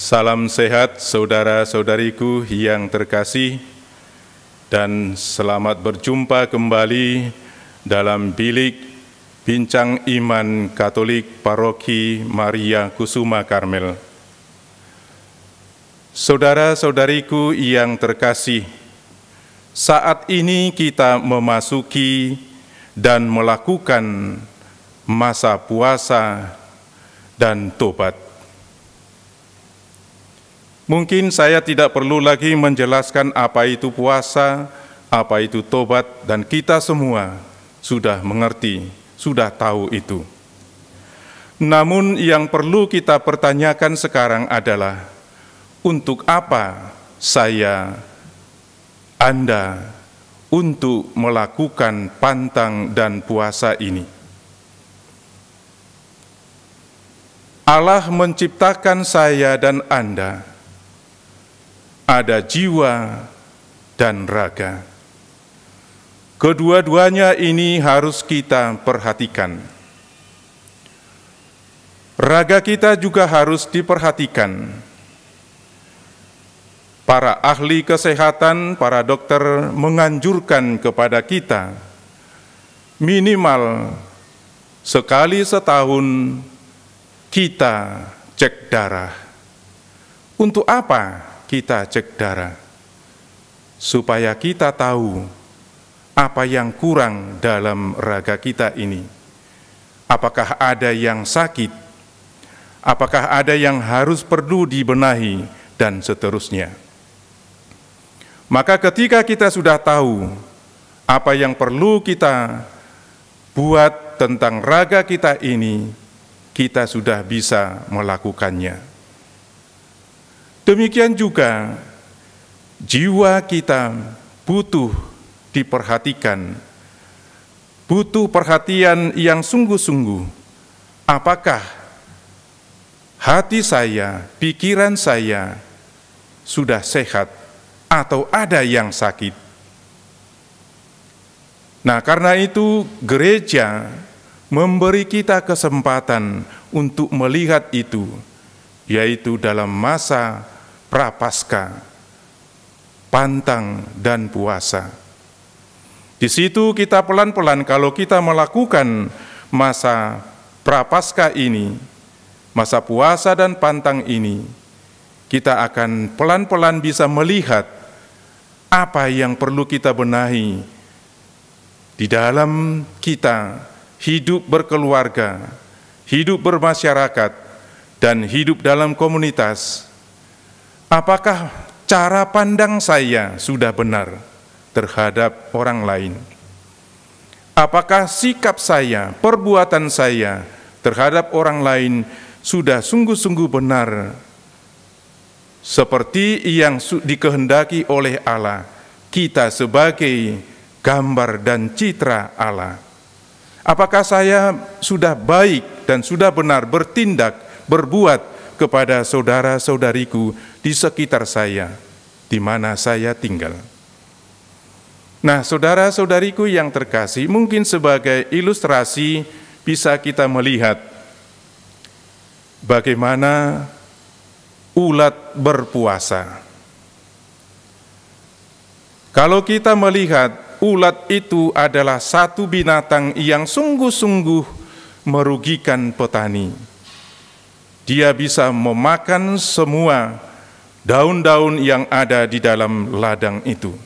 Salam sehat saudara-saudariku yang terkasih, dan selamat berjumpa kembali dalam bilik Bincang Iman Katolik Paroki Maria Kusuma Karmel. Saudara-saudariku yang terkasih, saat ini kita memasuki dan melakukan masa puasa dan tobat. Mungkin saya tidak perlu lagi menjelaskan apa itu puasa, apa itu tobat, dan kita semua sudah mengerti, sudah tahu itu. Namun yang perlu kita pertanyakan sekarang adalah, untuk apa saya, Anda, untuk melakukan pantang dan puasa ini? Allah menciptakan saya dan Anda, ada jiwa dan raga. Kedua-duanya ini harus kita perhatikan. Raga kita juga harus diperhatikan. Para ahli kesehatan, para dokter menganjurkan kepada kita minimal sekali setahun kita cek darah. Untuk apa kita cek darah? Supaya kita tahu apa yang kurang dalam raga kita ini. Apakah ada yang sakit? Apakah ada yang harus perlu dibenahi? Dan seterusnya. Maka ketika kita sudah tahu apa yang perlu kita buat tentang raga kita ini, kita sudah bisa melakukannya. Demikian juga jiwa kita butuh diperhatikan, butuh perhatian yang sungguh-sungguh. Apakah hati saya, pikiran saya sudah sehat atau ada yang sakit? Nah, karena itu gereja memberi kita kesempatan untuk melihat itu, yaitu dalam masa Prapaskah, pantang dan puasa. Di situ kita pelan-pelan, kalau kita melakukan masa Prapaskah ini, masa puasa dan pantang ini, kita akan pelan-pelan bisa melihat apa yang perlu kita benahi di dalam kita hidup berkeluarga, hidup bermasyarakat, dan hidup dalam komunitas. Apakah cara pandang saya sudah benar terhadap orang lain? Apakah sikap saya, perbuatan saya terhadap orang lain sudah sungguh-sungguh benar seperti yang dikehendaki oleh Allah, kita sebagai gambar dan citra Allah? Apakah saya sudah baik dan sudah benar bertindak, berbuat kepada saudara-saudariku di sekitar saya, di mana saya tinggal? Nah, saudara-saudariku yang terkasih, mungkin sebagai ilustrasi bisa kita melihat bagaimana ulat berpuasa. Kalau kita melihat ulat itu adalah satu binatang yang sungguh-sungguh merugikan petani. Dia bisa memakan semua daun-daun yang ada di dalam ladang itu.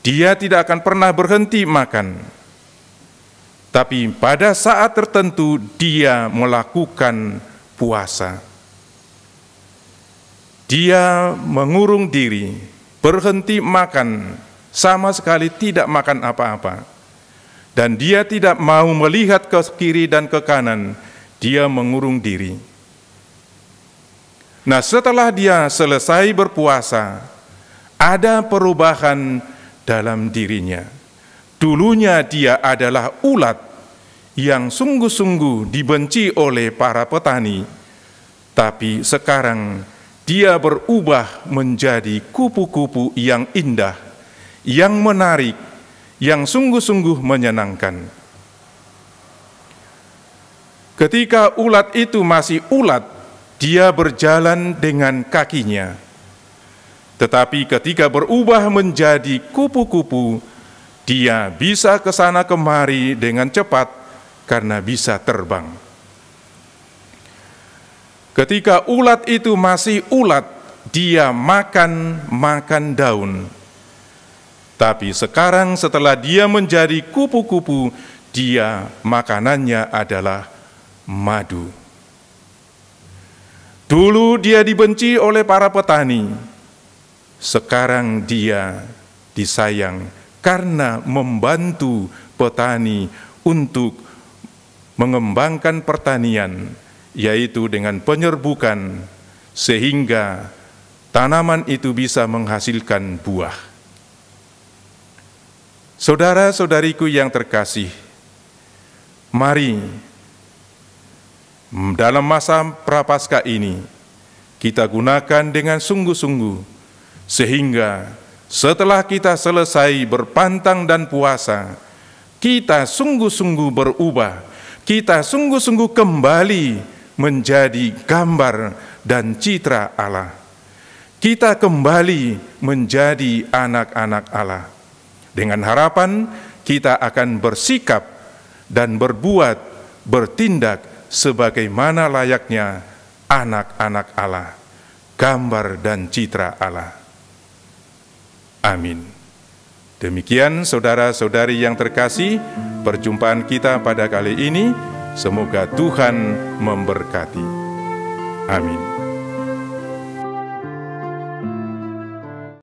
Dia tidak akan pernah berhenti makan. Tapi pada saat tertentu dia melakukan puasa. Dia mengurung diri, berhenti makan, sama sekali tidak makan apa-apa. Dan dia tidak mau melihat ke kiri dan ke kanan. Dia mengurung diri. Nah, setelah dia selesai berpuasa, ada perubahan dalam dirinya. Dulunya dia adalah ulat yang sungguh-sungguh dibenci oleh para petani, tapi sekarang dia berubah menjadi kupu-kupu yang indah, yang menarik, yang sungguh-sungguh menyenangkan. Ketika ulat itu masih ulat, dia berjalan dengan kakinya. Tetapi ketika berubah menjadi kupu-kupu, dia bisa ke sana kemari dengan cepat karena bisa terbang. Ketika ulat itu masih ulat, dia makan daun. Tapi sekarang setelah dia menjadi kupu-kupu, dia makanannya adalah madu. Dulu dia dibenci oleh para petani, sekarang dia disayang karena membantu petani untuk mengembangkan pertanian, yaitu dengan penyerbukan, sehingga tanaman itu bisa menghasilkan buah. Saudara-saudariku yang terkasih, mari dalam masa Prapaskah ini kita gunakan dengan sungguh-sungguh, sehingga setelah kita selesai berpantang dan puasa, kita sungguh-sungguh berubah, kita sungguh-sungguh kembali menjadi gambar dan citra Allah. Kita kembali menjadi anak-anak Allah. Dengan harapan kita akan bersikap dan berbuat, bertindak sebagaimana layaknya anak-anak Allah, gambar dan citra Allah. Amin. Demikian saudara-saudari yang terkasih, perjumpaan kita pada kali ini, semoga Tuhan memberkati. Amin.